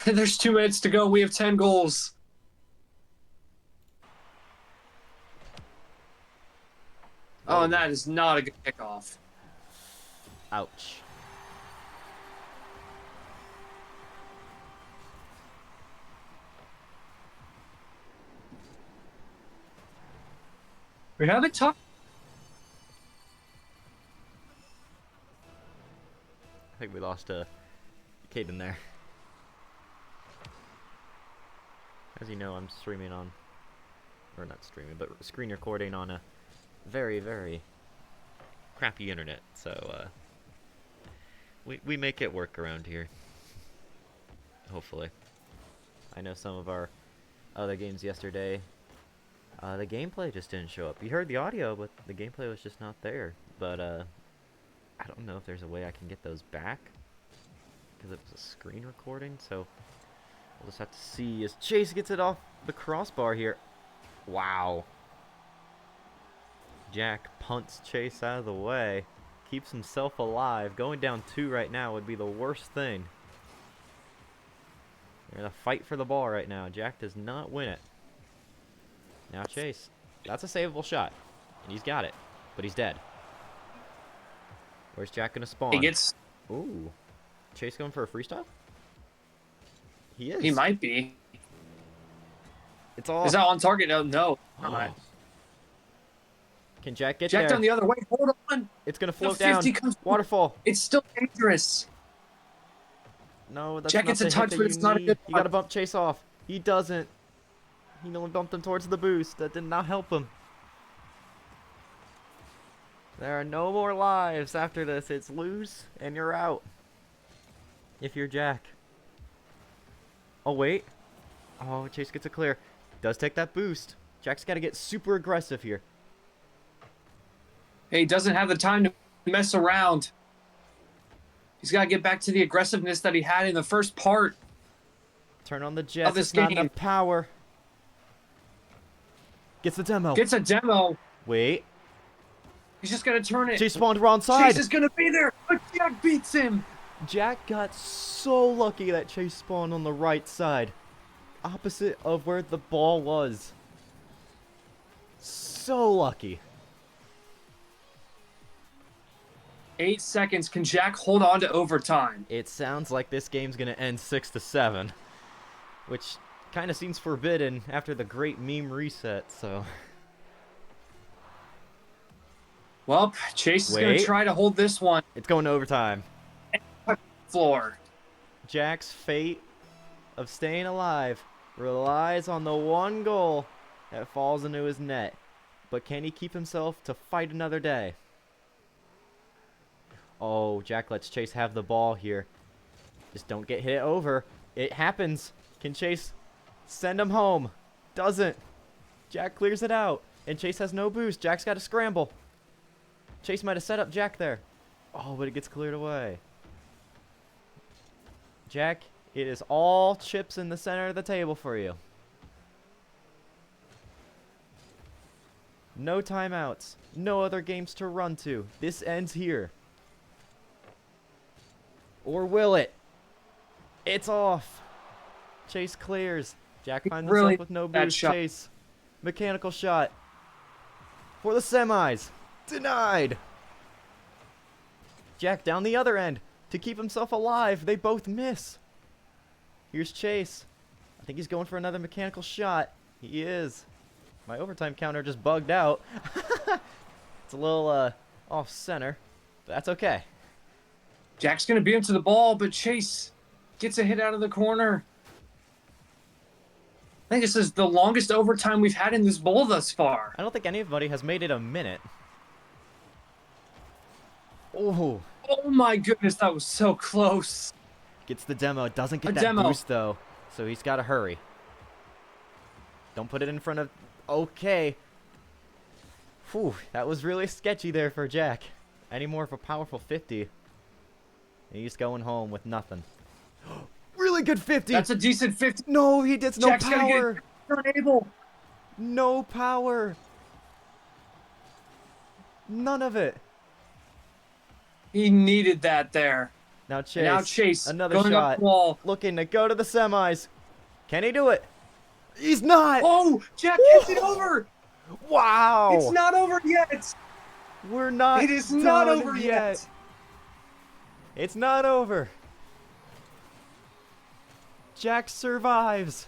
And there's 2 minutes to go. We have 10 goals. Oh, and that is not a good kickoff. Ouch. We haven't talked. I think we lost Caden there. As you know, I'm streaming on, or not streaming, but screen recording on a very, very crappy internet. So we make it work around here. Hopefully. I know some of our other games yesterday, the gameplay just didn't show up. You heard the audio, but the gameplay was just not there. But I don't know if there's a way I can get those back, because it was a screen recording. So we'll just have to see as Chase gets it off the crossbar here. Wow. Jack punts Chase out of the way, keeps himself alive. Going down 2 right now would be the worst thing. They're in a fight for the ball right now. Jack does not win it. Now Chase. That's a savable shot. And he's got it. But he's dead. Where's Jack going to spawn? He gets... Ooh. Chase going for a freestyle? He is. He might be. It's all... Is that on target? Oh, no. Oh. Can Jack get Jack there? down the other way. Hold on. It's going to float The down. 50 comes... Waterfall. It's still dangerous. No, that's Jack not gets the a hit touch, that but you it's not a need. good You got to touch. bump Chase off. He doesn't. He only bumped him towards the boost. That did not help him. There are no more lives after this. It's lose, and you're out. If you're Jack. Oh, wait. Oh, Chase gets a clear. Does take that boost. Jack's got to get super aggressive here. Hey, he doesn't have the time to mess around. He's got to get back to the aggressiveness that he had in the first part. Turn on the jets. Of this It's not game. enough power. Gets the demo. Gets a demo. Wait. He's just going to turn it. Chase spawned wrong side. Chase is going to be there, but Jack beats him. Jack got so lucky that Chase spawned on the right side. Opposite of where the ball was. So lucky. 8 seconds. Can Jack hold on to overtime? It sounds like this game's going to end 6-7. Which kind of seems forbidden after the great meme reset, so... Well, Chase is going Wait. to try to hold this one. It's going to overtime. Floor. Jack's fate of staying alive relies on the one goal that falls into his net. But can he keep himself to fight another day? Oh, Jack lets Chase have the ball here. Just don't get hit over. It happens. Can Chase send him home? Doesn't. Jack clears it out. And Chase has no boost. Jack's got to scramble. Chase might have set up Jack there. Oh, but it gets cleared away. Jack, it is all chips in the center of the table for you. No timeouts. No other games to run to. This ends here. Or will it? It's off. Chase clears. Jack finds Really himself with no bad boost. shot. Chase. Mechanical shot. For the semis. Denied. Jack down the other end. To keep himself alive. They both miss. Here's Chase. I think he's going for another mechanical shot. He is. My overtime counter just bugged out. It's a little off center. But that's okay. Jack's going to beat him to the ball, but Chase gets a hit out of the corner. I think this is the longest overtime we've had in this bowl thus far. I don't think anybody has made it a minute. Oh. Oh my goodness, that was so close. Gets the demo. Doesn't get A that demo. boost, though. So he's got to hurry. Don't put it in front of... Okay. Whew. That was really sketchy there for Jack. Any more of a powerful 50. And he's going home with nothing. Really good 50! That's a decent 50. No, he gets no Jack's power! gonna get unable. No power! None of it. He needed that there. Now Chase. And now Chase Another going shot. up the wall. Looking to go to the semis. Can he do it? He's not! Oh, Jack gets it over. Wow! It's not over yet. We're not It is not done over yet. It's not over. Jack survives.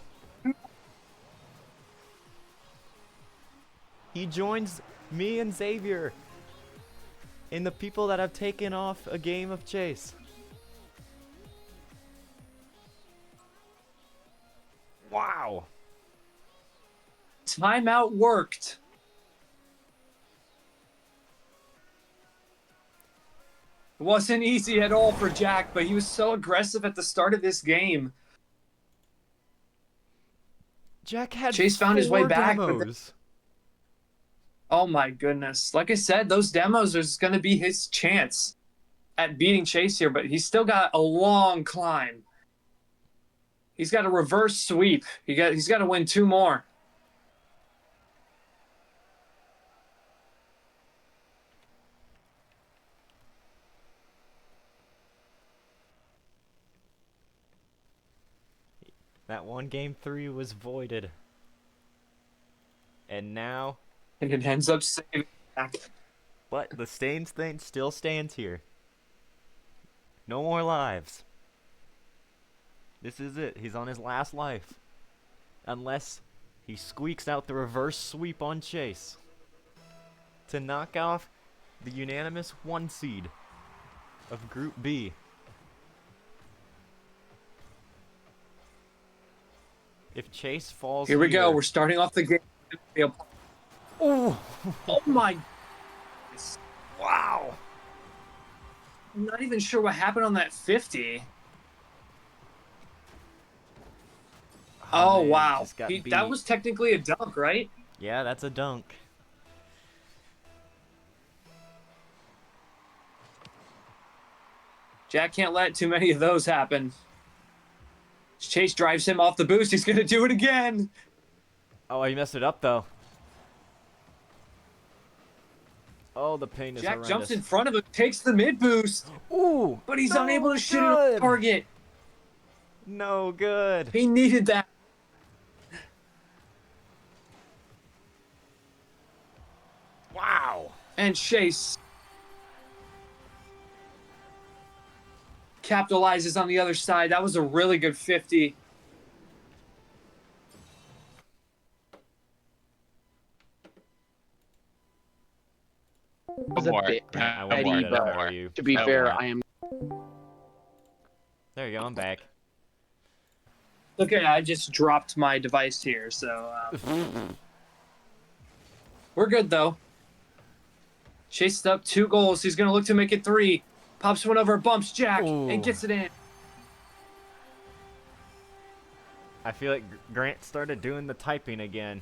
He joins me and Xavier in the people that have taken off a game of chase. Wow. timeout worked. It wasn't easy at all for Jack, but he was so aggressive at the start of this game. Jack had Chase found his way 4 back, but demos. oh my goodness. Like I said, those demos is going to be his chance at beating Chase here, but he's still got a long climb. He's got a reverse sweep. He's got to win 2 more. That one game 3 was voided. And now, And it ends up saving Jack. but the Stains thing still stands here. No more lives. This is it. He's on his last life. Unless he squeaks out the reverse sweep on Chase to knock off the unanimous 1 seed of Group B. If Chase falls Here we go. We're starting off the game. Oh! Oh my. Wow! I'm not even sure what happened on that 50. Oh, man, wow. just got That beat. was technically a dunk, right? Yeah, that's a dunk. Jack can't let too many of those happen. Chase drives him off the boost. He's going to do it again. Oh, he messed it up, though. Oh, the pain is Jack horrendous. jumps in front of him, takes the mid boost, Ooh! but he's no unable to shoot it on good. target. No good. He needed that. Wow! And Chase capitalizes on the other side. That was a really good 50. It was a more. bit I won't petty, let it but for you. to be I fair, won't. I am. There you go, I'm back. Okay, I just dropped my device here, so we're good though. Chased up 2 goals. He's gonna look to make it 3. Pops one over, bumps Jack, Ooh. and gets it in. I feel like Grant started doing the typing again.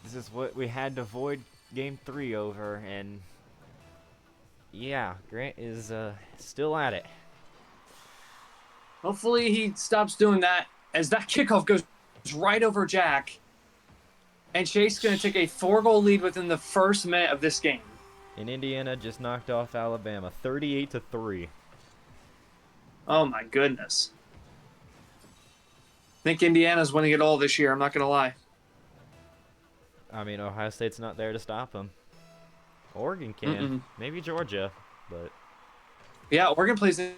This is what we had to void game 3 over, and yeah, Grant is still at it. Hopefully he stops doing that as that kickoff goes right over Jack. And Chase going to take a 4-goal lead within the first minute of this game. And Indiana just knocked off Alabama 38-3. Oh my goodness. I think Indiana's winning it all this year, I'm not going to lie. I mean, Ohio State's not there to stop them. Oregon can. Mm-mm. Maybe Georgia, but Yeah, Oregon plays in.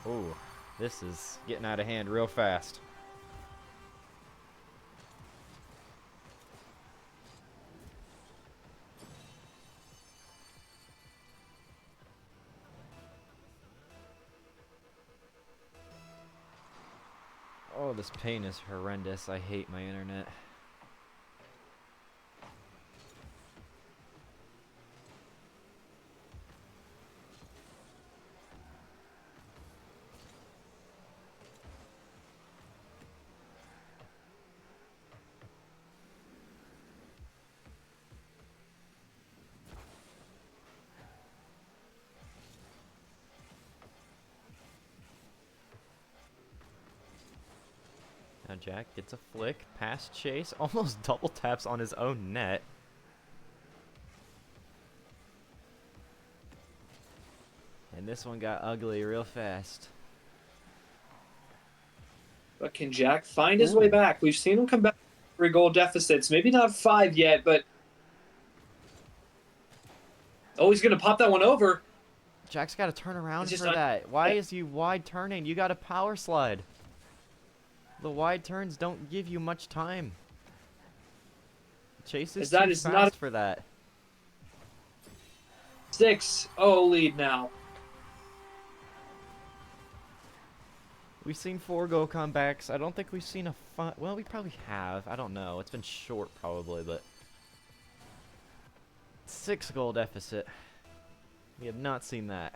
ooh, this is getting out of hand real fast. Oh, this pain is horrendous. I hate my internet. Now Jack gets a flick past Chase, almost double taps on his own net. And this one got ugly real fast. But can Jack find his way back? We've seen him come back 3-goal deficits. Maybe not 5 yet, but... Oh, he's going to pop that one over. Jack's got to turn around It's for just that. Why is he wide turning? You got to power slide. The wide turns don't give you much time. Chase is That too is fast not- for that. 6-0 lead now. We've seen 4-goal comebacks. I don't think we've seen a well, we probably have. I don't know. It's been short probably, but 6-goal deficit. We have not seen that.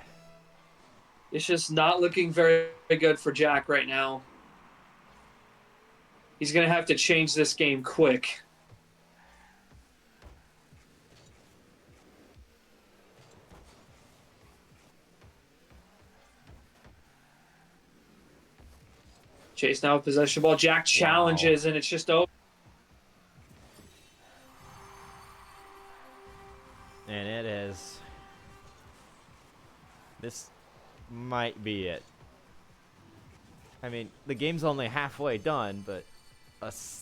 It's just not looking very good for Jack right now. He's going to have to change this game quick. Chase now with possession ball. Jack challenges, and it's just over. And it is. This might be it. I mean, the game's only halfway done, but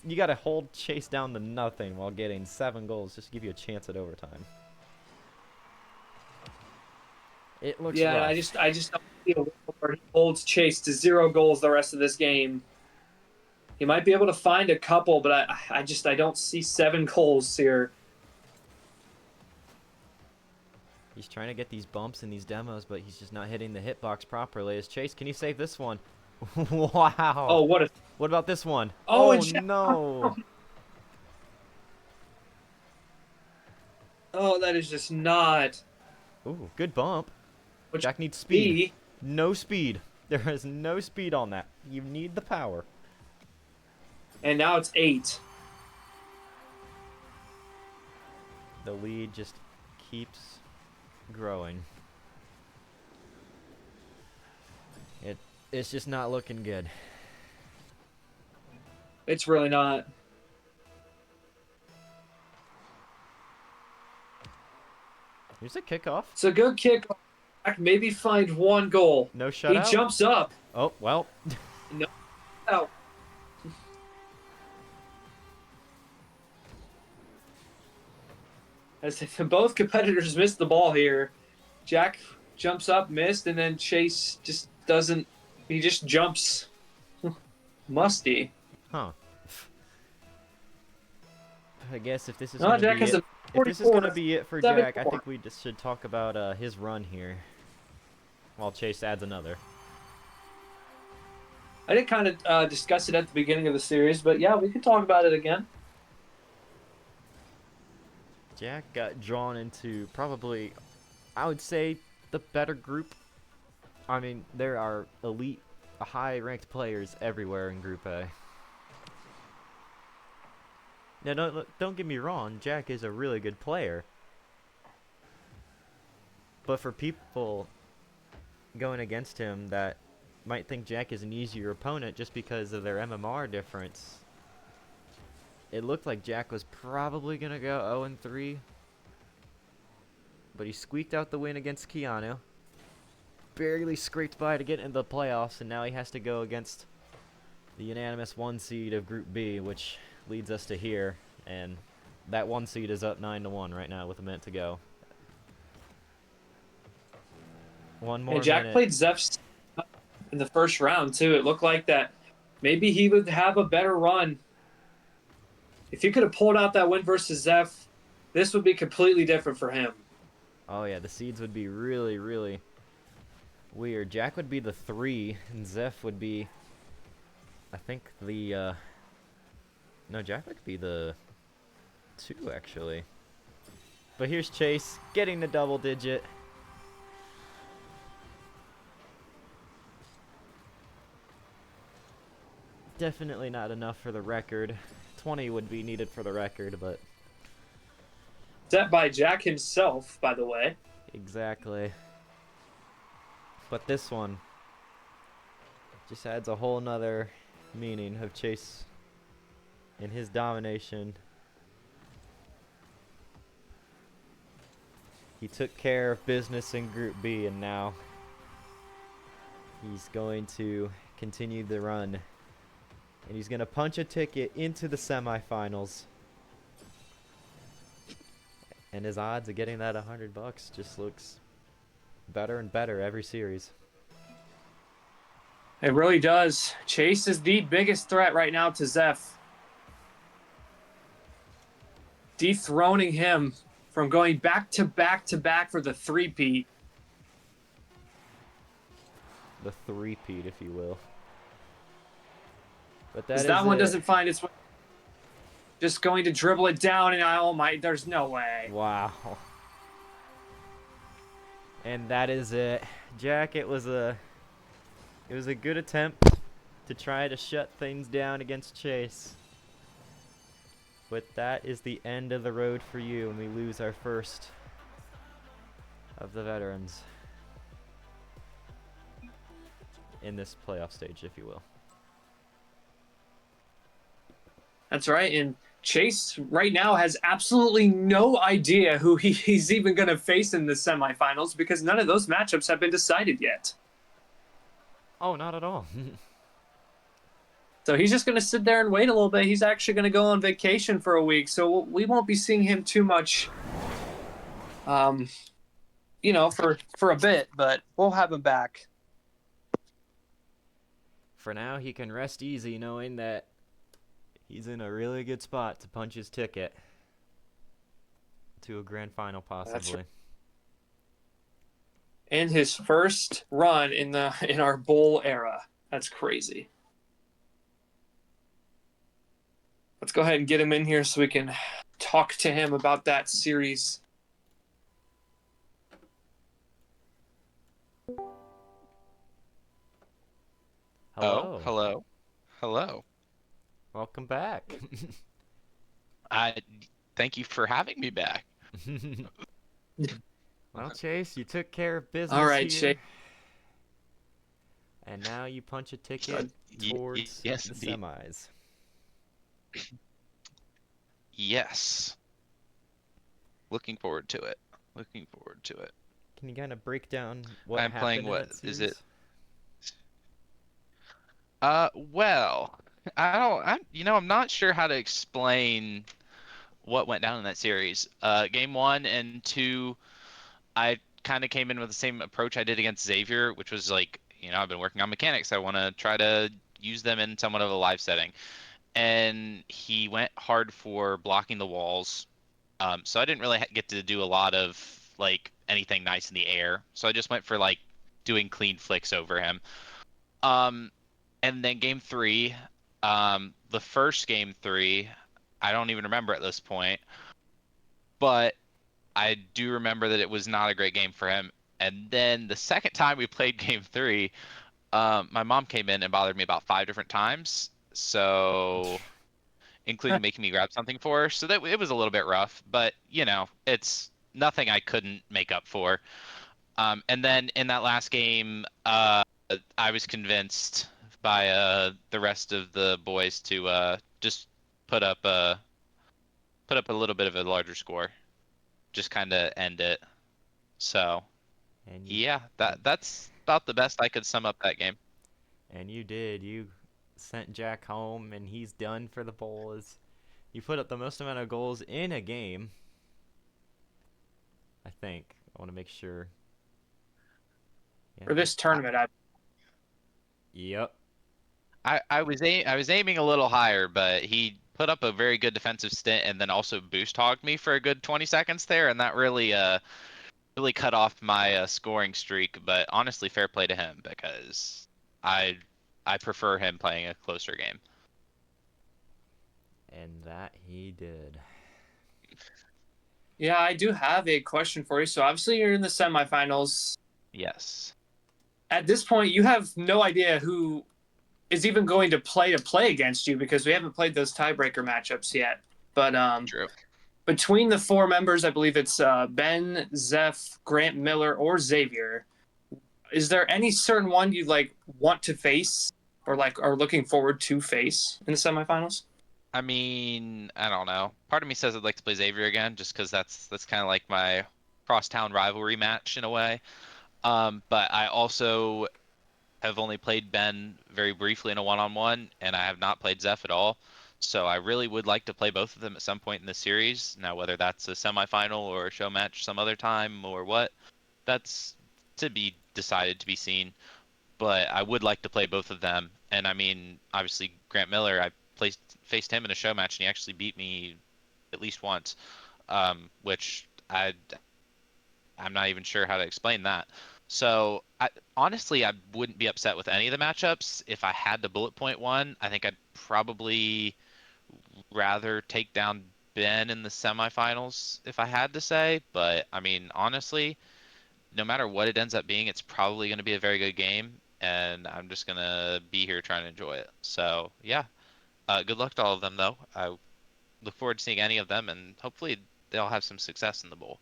you got to hold Chase down to nothing while getting 7 goals just to give you a chance at overtime. It looks Yeah, rough. I just don't feel where he holds Chase to 0 goals the rest of this game. He might be able to find a couple, but I don't see 7 goals here. He's trying to get these bumps in these demos, but he's just not hitting the hitbox properly. As Chase, can you save this one? Wow. Oh, what about this one? Oh, No. Oh, that is just not. Ooh, good bump. Which Jack needs speed. B. No speed. There is no speed on that. You need the power. And now it's 8. The lead just keeps growing. It's just not looking good. It's really not. Here's a kickoff. It's a good kick. Maybe find 1 goal. No shutout. He jumps up. Oh, well. No. Out. As if both competitors missed the ball here. Jack jumps up, missed, and then Chase just doesn't. He just jumps. Musty. Huh. I guess if this is No, gonna Jack be has it, a if this is gonna 44, be it for 7-4. Jack, I think we just should talk about his run here, while Chase adds another. I did kind of discuss it at the beginning of the series, but yeah, we can talk about it again. Jack got drawn into probably, I would say, the better group. I mean, there are elite, high-ranked players everywhere in Group A. Now, don't get me wrong, Jack is a really good player. But for people going against him that might think Jack is an easier opponent just because of their MMR difference, it looked like Jack was probably going to go 0-3. But he squeaked out the win against Keanu. Barely scraped by to get into the playoffs, and now he has to go against the unanimous 1 seed of Group B, which leads us to here. And that 1 seed is up 9-1 right now with a minute to go. One more And Jack minute. played Zeph in the first round, too. It looked like that maybe he would have a better run. If he could have pulled out that win versus Zeph, this would be completely different for him. Oh yeah, the seeds would be really, really weird. Jack would be the 3, and Zeph would be, I think, the, no, Jack would be the 2, actually. But here's Chase, getting the double digit. Definitely not enough for the record. 20 would be needed for the record, but... Set by Jack himself, by the way. Exactly. But this one just adds a whole nother meaning of Chase and his domination. He took care of business in Group B, and now he's going to continue the run. And he's going to punch a ticket into the semifinals. And his odds of getting that $100 just looks better and better every series. It really does. Chase is the biggest threat right now to Zeph. Dethroning him from going back to back to back for the 3-peat. The 3-peat, if you will. But Because that that is one it. doesn't find its way. Just going to dribble it down, and oh my, there's no way. Wow. And that is it. Jack, it was a good attempt to try to shut things down against Chase. But that is the end of the road for you, and we lose our first of the veterans in this playoff stage, if you will. That's right. And Chase right now has absolutely no idea who he's even going to face in the semifinals because none of those matchups have been decided yet. Oh, not at all. So he's just going to sit there and wait a little bit. He's actually going to go on vacation for a week, so we won't be seeing him too much, you know, for a bit, but we'll have him back. For now, he can rest easy knowing that he's in a really good spot to punch his ticket to a grand final, possibly. In his first run in our bowl era. That's crazy. Let's go ahead and get him in here so we can talk to him about that series. Hello. Oh, hello. Hello. Welcome back. Thank you for having me back. Well, Chase, you took care of business All right, here. Chase. And now you punch a ticket towards yes, the indeed. semis. Yes. Looking forward to it. Looking forward to it. Can you kind of break down what I'm happened playing in what? that series? Is it? Well, I'm not sure how to explain what went down in that series. Game 1 and 2, I kind of came in with the same approach I did against Xavier, which was like, I've been working on mechanics. I want to try to use them in somewhat of a live setting. And he went hard for blocking the walls. So I didn't really get to do a lot of like anything nice in the air. So I just went for like doing clean flicks over him. And then game 3, the first game 3, I don't even remember at this point, but I do remember that it was not a great game for him. And then the second time we played game 3, my mom came in and bothered me about 5 different times. So, including making me grab something for her. So that it was a little bit rough, but it's nothing I couldn't make up for. And then in that last game, I was convinced by the rest of the boys to just put up a little bit of a larger score, just kind of end it. So And yeah, that's about the best I could sum up that game. And you did. You sent Jack home, and he's done for the bowl. You put up the most amount of goals in a game. I think. I want to make sure. Yeah. For this tournament, Yep. I was aiming a little higher, but he put up a very good defensive stint and then also boost hogged me for a good 20 seconds there, and that really cut off my scoring streak. But honestly, fair play to him because I prefer him playing a closer game. And that he did. yeah, I do have a question for you. So obviously you're in the semifinals. Yes. At this point, you have no idea who is even going to play against you because we haven't played those tiebreaker matchups yet. But True. between the 4 members, I believe it's Ben, Zeph, Grant Miller, or Xavier. Is there any certain one you want to face or are looking forward to face in the semifinals? I mean, I don't know. Part of me says I'd like to play Xavier again, just because that's kind of like my crosstown rivalry match in a way. But I also have only played Ben very briefly in a one-on-one, and I have not played Zeph at all. So I really would like to play both of them at some point in the series. Now, whether that's a semifinal or a show match some other time or what, that's to be decided, to be seen. But I would like to play both of them. And I mean, obviously, Grant Miller, I faced him in a show match, and he actually beat me at least once, which I'm not even sure how to explain that. So honestly, I wouldn't be upset with any of the matchups. If I had to bullet point one, I think I'd probably rather take down Ben in the semifinals if I had to say. But I mean, honestly, no matter what it ends up being, it's probably going to be a very good game, and I'm just going to be here trying to enjoy it. So yeah, good luck to all of them, though. I look forward to seeing any of them, and hopefully they'll have some success in the bowl.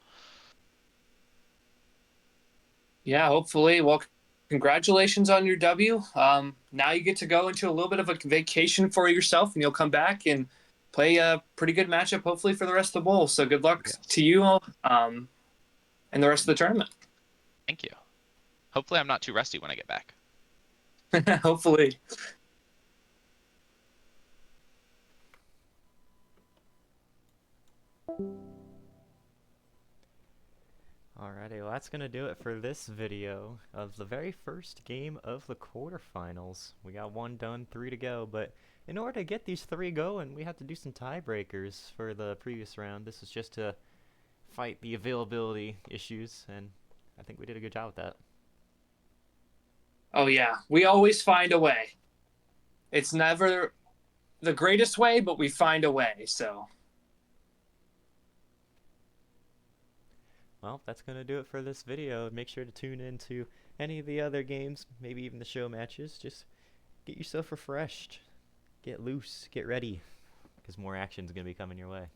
Yeah, hopefully. Well, congratulations on your W. Now you get to go into a little bit of a vacation for yourself, and you'll come back and play a pretty good matchup, hopefully, for the rest of the bowl. So good luck Yes. to you all and the rest of the tournament. Thank you. Hopefully, I'm not too rusty when I get back. Hopefully. Alrighty, well that's gonna do it for this video of the very first game of the quarterfinals. We got one done, 3 to go, but in order to get these 3 going, we have to do some tiebreakers for the previous round. This is just to fight the availability issues, and I think we did a good job with that. Oh, yeah. We always find a way. It's never the greatest way, but we find a way. So. Well, that's going to do it for this video. Make sure to tune in to any of the other games, maybe even the show matches. Just get yourself refreshed, get loose, get ready, because more action is going to be coming your way.